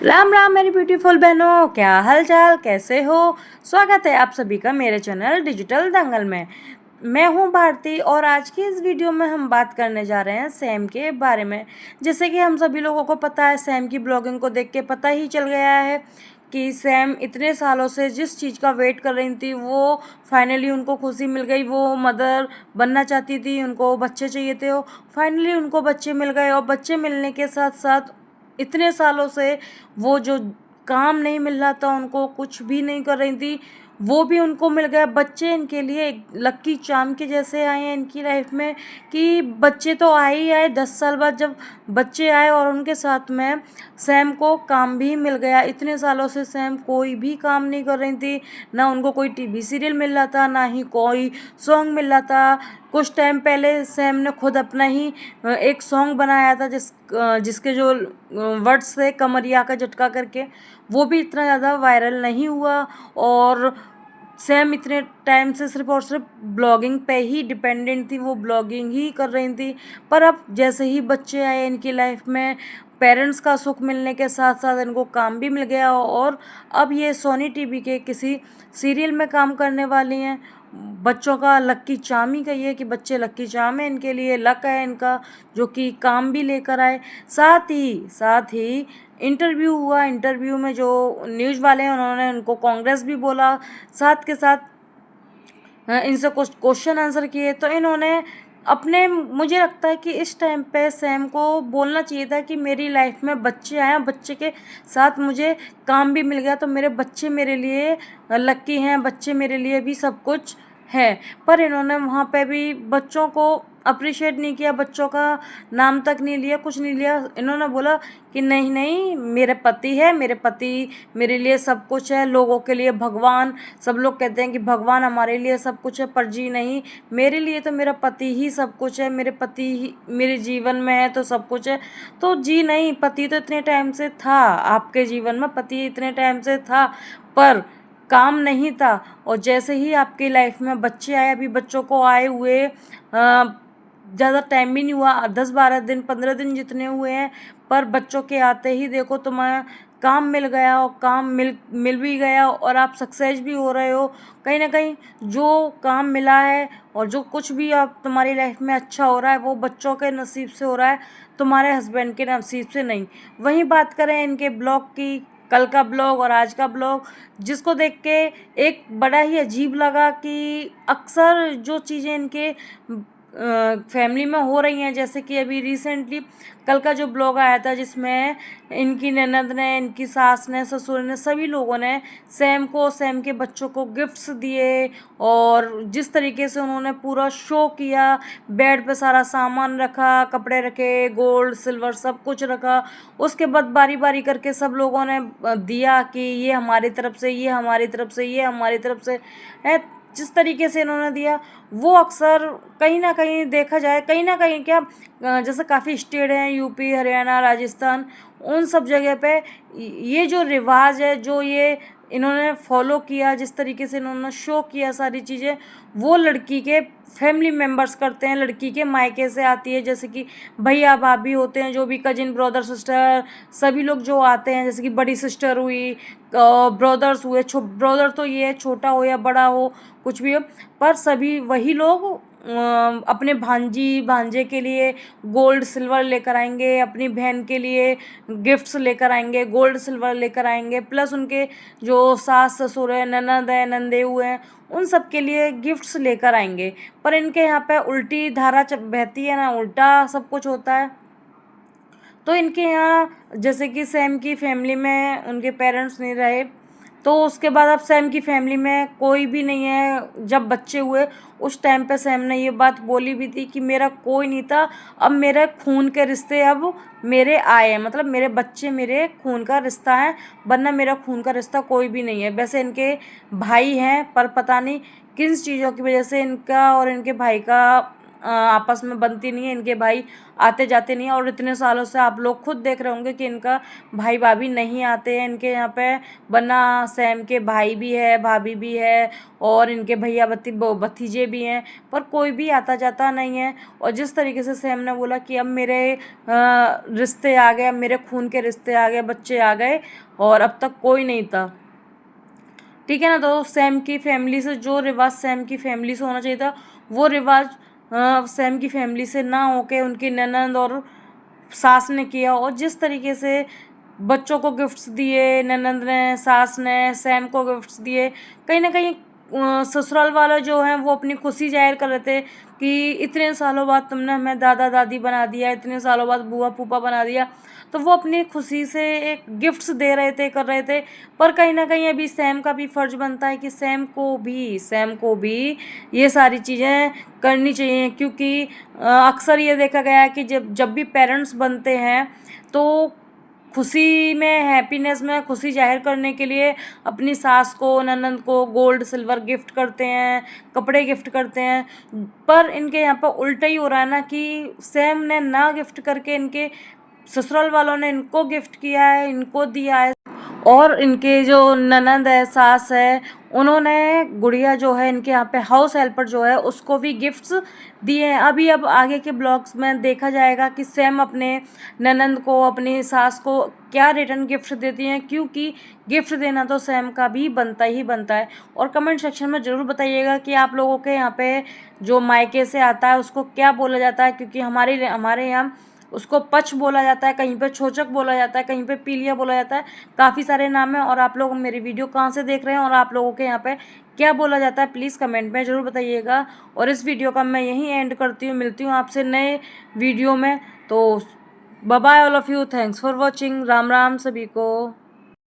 राम राम मेरी ब्यूटीफुल बहनों, क्या हाल चाल, कैसे हो। स्वागत है आप सभी का मेरे चैनल डिजिटल दंगल में। मैं हूं भारती और आज की इस वीडियो में हम बात करने जा रहे हैं सैम के बारे में। जैसे कि हम सभी लोगों को पता है, सैम की ब्लॉगिंग को देख के पता ही चल गया है कि सैम इतने सालों से जिस चीज़ का वेट कर रही थी वो फाइनली उनको खुशी मिल गई। वो मदर बनना चाहती थी, उनको बच्चे चाहिए थे, वो फाइनली उनको बच्चे मिल गए। और बच्चे मिलने के साथ साथ इतने सालों से वो जो काम नहीं मिल रहा था, उनको कुछ भी नहीं कर रही थी, वो भी उनको मिल गया। बच्चे इनके लिए एक लक्की चार्म के जैसे आए हैं इनकी लाइफ में कि बच्चे तो आए ही आए। 10 साल बाद जब बच्चे आए और उनके साथ में सैम को काम भी मिल गया। इतने सालों से सैम कोई भी काम नहीं कर रही थी, ना उनको कोई टीवी सीरियल मिल रहा था, ना ही कोई सॉन्ग मिल रहा था। कुछ टाइम पहले सैम ने खुद अपना ही एक सॉन्ग बनाया था जिसके जो वर्ड्स थे कमरिया का झटका करके, वो भी इतना ज़्यादा वायरल नहीं हुआ। और सैम इतने टाइम से सिर्फ और सिर्फ ब्लॉगिंग पे ही डिपेंडेंट थी, वो ब्लॉगिंग ही कर रही थी। पर अब जैसे ही बच्चे आए इनकी लाइफ में, पेरेंट्स का सुख मिलने के साथ साथ इनको काम भी मिल गया और अब ये सोनी टीवी के किसी सीरियल में काम करने वाली हैं। बच्चों का लक्की चार्म ही कहिए कि बच्चे लक्की चार्म है इनके लिए, लक है इनका जो कि काम भी लेकर आए। साथ ही इंटरव्यू हुआ। इंटरव्यू में जो न्यूज़ वाले हैं उन्होंने उनको कांग्रेस भी बोला, साथ के साथ इनसे कुछ क्वेश्चन आंसर किए। तो इन्होंने अपने, मुझे लगता है कि इस टाइम पे सैम को बोलना चाहिए था कि मेरी लाइफ में बच्चे आए, बच्चे के साथ मुझे काम भी मिल गया, तो मेरे बच्चे मेरे लिए लक्की हैं, बच्चे मेरे लिए भी सब कुछ है। पर इन्होंने वहाँ पे भी बच्चों को अप्रिशिएट नहीं किया, बच्चों का नाम तक नहीं लिया, कुछ नहीं लिया। इन्होंने बोला कि नहीं नहीं, मेरे पति है, मेरे पति मेरे लिए सब कुछ है, लोगों के लिए भगवान। सब लोग कहते हैं कि भगवान हमारे लिए सब कुछ है, पर जी नहीं, मेरे लिए तो मेरा पति ही सब कुछ है, मेरे पति ही मेरे जीवन में है तो सब कुछ है। तो जी नहीं, पति तो इतने टाइम से था आपके जीवन में, पति इतने टाइम से था, पर काम नहीं था। और जैसे ही आपकी लाइफ में बच्चे आए, अभी बच्चों को आए हुए ज़्यादा टाइम भी नहीं हुआ, 10-12 दिन 15 दिन जितने हुए हैं, पर बच्चों के आते ही देखो तुम्हें काम मिल गया और काम मिल भी गया और आप सक्सेस भी हो रहे हो। कहीं ना कहीं जो काम मिला है और जो कुछ भी आप तुम्हारी लाइफ में अच्छा हो रहा है वो बच्चों के नसीब से हो रहा है, तुम्हारे हस्बैंड के नसीब से नहीं। वहीं बात करें इनके ब्लॉग की, कल का ब्लॉग और आज का ब्लॉग, जिसको देख के एक बड़ा ही अजीब लगा कि अक्सर जो चीज़ें इनके फैमिली में हो रही हैं, जैसे कि अभी रिसेंटली कल का जो ब्लॉग आया था जिसमें इनकी ननद ने, इनकी सास ने, ससुर ने, सभी लोगों ने सैम को, सैम के बच्चों को गिफ्ट्स दिए और जिस तरीके से उन्होंने पूरा शो किया, बेड पे सारा सामान रखा, कपड़े रखे, गोल्ड सिल्वर सब कुछ रखा। उसके बाद बारी बारी करके सब लोगों ने दिया कि ये हमारी तरफ से, ये हमारी तरफ से, ये हमारी तरफ से है। जिस तरीके से इन्होंने दिया वो अक्सर कहीं ना कहीं देखा जाए, कहीं ना कहीं क्या, जैसे काफ़ी स्टेट हैं, यूपी, हरियाणा, राजस्थान, उन सब जगह पे ये जो रिवाज है, जो ये इन्होंने फॉलो किया, जिस तरीके से इन्होंने शो किया सारी चीज़ें, वो लड़की के फैमिली मेम्बर्स करते हैं, लड़की के मायके से आती है। जैसे कि भैया भाभी होते हैं, जो भी कजिन ब्रदर सिस्टर, सभी लोग जो आते हैं, जैसे कि बड़ी सिस्टर हुई, ब्रदर्स हुए, ब्रदर तो ये छोटा हो या बड़ा हो कुछ भी हो, पर सभी वही लोग अपने भांजी भांजे के लिए गोल्ड सिल्वर लेकर आएंगे, अपनी बहन के लिए गिफ्ट्स लेकर आएंगे, गोल्ड सिल्वर लेकर आएंगे, प्लस उनके जो सास ससुर है, ननद है, नंदेऊ हैं, उन सब के लिए गिफ्ट्स लेकर आएंगे। पर इनके यहाँ पे उल्टी धारा बहती है ना, उल्टा सब कुछ होता है। तो इनके यहाँ जैसे कि सैम की फैमिली में उनके पेरेंट्स नहीं रहे, तो उसके बाद अब सैम की फैमिली में कोई भी नहीं है। जब बच्चे हुए उस टाइम पे सैम ने ये बात बोली भी थी कि मेरा कोई नहीं था, अब मेरे खून के रिश्ते अब मेरे आए हैं, मतलब मेरे बच्चे मेरे खून का रिश्ता है, वरना मेरा खून का रिश्ता कोई भी नहीं है। वैसे इनके भाई हैं, पर पता नहीं किन चीज़ों की वजह से इनका और इनके भाई का आपस में बनती नहीं है, इनके भाई आते जाते नहीं हैं। और इतने सालों से आप लोग खुद देख रहे होंगे कि इनका भाई भाभी नहीं आते हैं इनके यहाँ पे, वरना सैम के भाई भी है, भाभी भी है और इनके भैया भतीजे भी हैं, पर कोई भी आता जाता नहीं है। और जिस तरीके से सैम ने बोला कि अब मेरे रिश्ते आ गए, अब मेरे खून के रिश्ते आ गए, बच्चे आ गए, और अब तक कोई नहीं था, ठीक है ना। तो सैम की फैमिली से जो रिवाज सैम की फैमिली से होना चाहिए था, वो रिवाज सैम की फैमिली से ना होके उनकी ननंद और सास ने किया। और जिस तरीके से बच्चों को गिफ्ट्स दिए ननंद ने, सास ने सैम को गिफ्ट्स दिए, कहीं ना कहीं ससुराल वाले जो हैं वो अपनी खुशी जाहिर कर रहे थे कि इतने सालों बाद तुमने हमें दादा दादी बना दिया, इतने सालों बाद बुआ फूफा बना दिया। तो वो अपनी खुशी से एक गिफ्ट्स दे रहे थे, कर रहे थे। पर कहीं ना कहीं अभी सैम का भी फर्ज बनता है कि सैम को भी ये सारी चीज़ें करनी चाहिए, क्योंकि अक्सर ये देखा गया है कि जब जब भी पेरेंट्स बनते हैं तो खुशी में, हैप्पीनेस में खुशी जाहिर करने के लिए अपनी सास को, ननंद को गोल्ड सिल्वर गिफ्ट करते हैं, कपड़े गिफ्ट करते हैं। पर इनके यहाँ पर उल्टा ही हो रहा है ना कि सैम ने ना गिफ्ट करके इनके ससुराल वालों ने इनको गिफ्ट किया है, इनको दिया है। और इनके जो ननंद है, सास है, उन्होंने गुड़िया जो है इनके यहाँ पे हाउस हेल्पर जो है उसको भी गिफ्ट्स दिए हैं। अब आगे के ब्लॉग्स में देखा जाएगा कि सैम अपने ननंद को, अपनी सास को क्या रिटर्न गिफ्ट देती हैं, क्योंकि गिफ्ट देना तो सैम का भी बनता ही बनता है। और कमेंट सेक्शन में ज़रूर बताइएगा कि आप लोगों के यहाँ पे जो मायके से आता है उसको क्या बोला जाता है, क्योंकि हमारे यहाँ उसको पच बोला जाता है, कहीं पे छोचक बोला जाता है, कहीं पे पीलिया बोला जाता है, काफ़ी सारे नाम हैं। और आप लोग मेरी वीडियो कहाँ से देख रहे हैं और आप लोगों के यहाँ पे क्या बोला जाता है, प्लीज़ कमेंट में ज़रूर बताइएगा। और इस वीडियो का मैं यहीं एंड करती हूँ, मिलती हूँ आपसे नए वीडियो में। तो bye bye all of you, thanks for watching, Ram Ram सभी को।